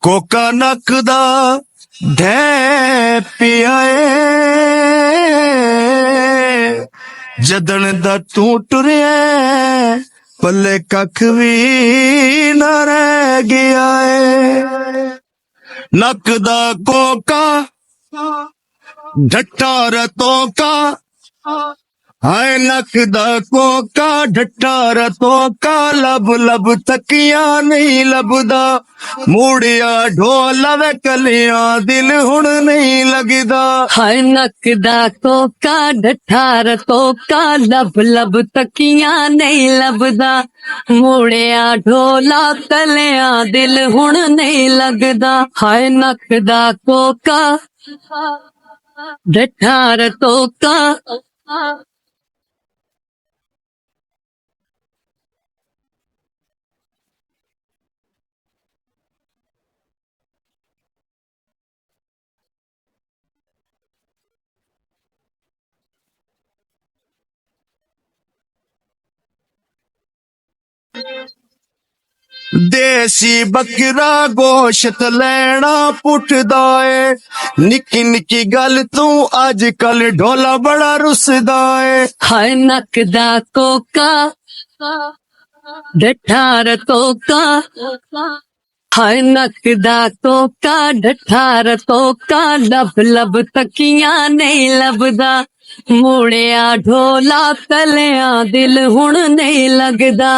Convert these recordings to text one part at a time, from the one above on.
Coca नकदा ढै पिया जदन दा तू टुरिया पल्ले कख भी न रह गया है। नकदा कोका ढट्टा रतों का हाय नकदा कोका ढट्टा रतों का लब लब तकिया नहीं लबदा मूड़िया ढोल वे कलिया दिल हुण नहीं लगदा। हाय नकदा कोका ढट्ठा रतों का लब लब तकिया नहीं लबदा मूड़िया ढोला कलिया दिल हुण नहीं लगदा। हाय नकदा कोका ढट्ठा रतों का देसी बकरा गोश्त लेना पुठदा है निकी निकी गल तू अजकल ढोला बड़ा रुसदा है। हाय नकदा कोका ढट्ठा रतों का हाय नकदा कोका ढट्ठा रतों का लब लब तकिया नहीं लबदा मूड़िया ढोला कलिया दिल हुण नहीं लगदा।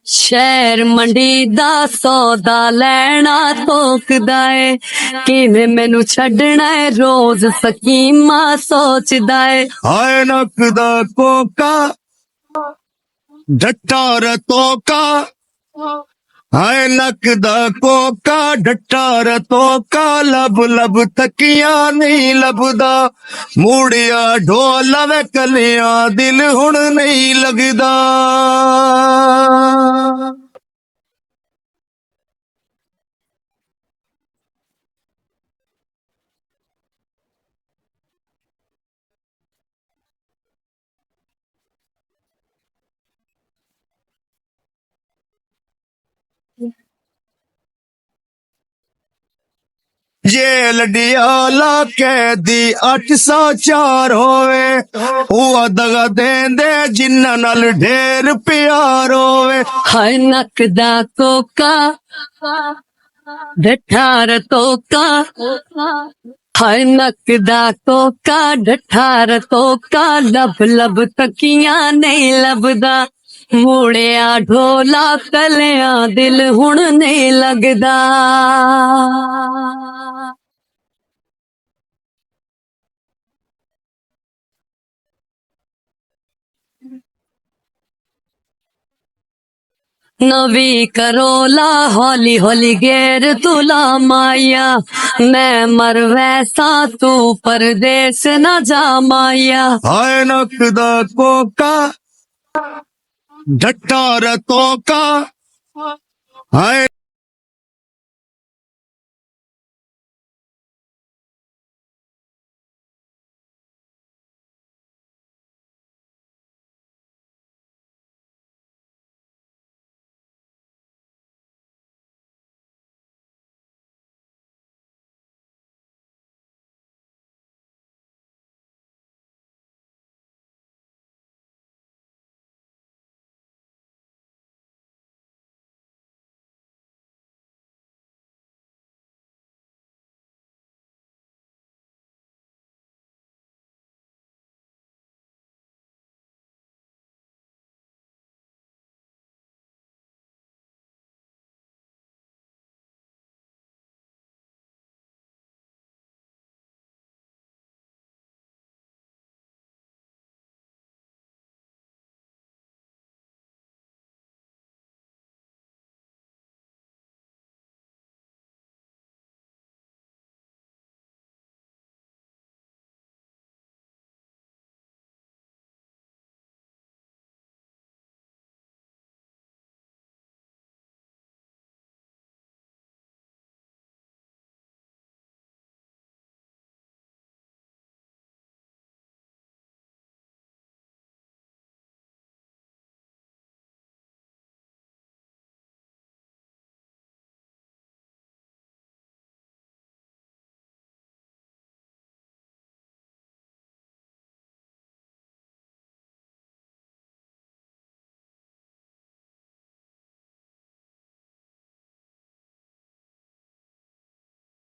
शहर मंडी दा सौदा लैना तोकदा है किवें मैनू छड्डना है रोज सकीमा सोचदा है। हाय नकदा कोका ढट्टा रतों का हाय नकदा कोका ढट्टा रतों का लब लब तकिया नहीं लबदा मूड़िया ढोल वे कलिया दिल हुण नहीं लगदा। जेल डियाला कैदी 804 होवे हुआ दगा देंदे जिन्ना नाल ढेर प्यार होवे। हाय नकदा कोका ढट्ठा रतों का हाय नकदा कोका ढट्ठा रतों का लब लब तकिया नहीं लबदा मूड़िया ढोला कलिया दिल हुण नहीं लगदा। नवी करोला हौली हौली गेर तुला माया मैं मर वैसा तू परदेस न जा माया। हाय नकदा कोका ढट्टा रतों का हाय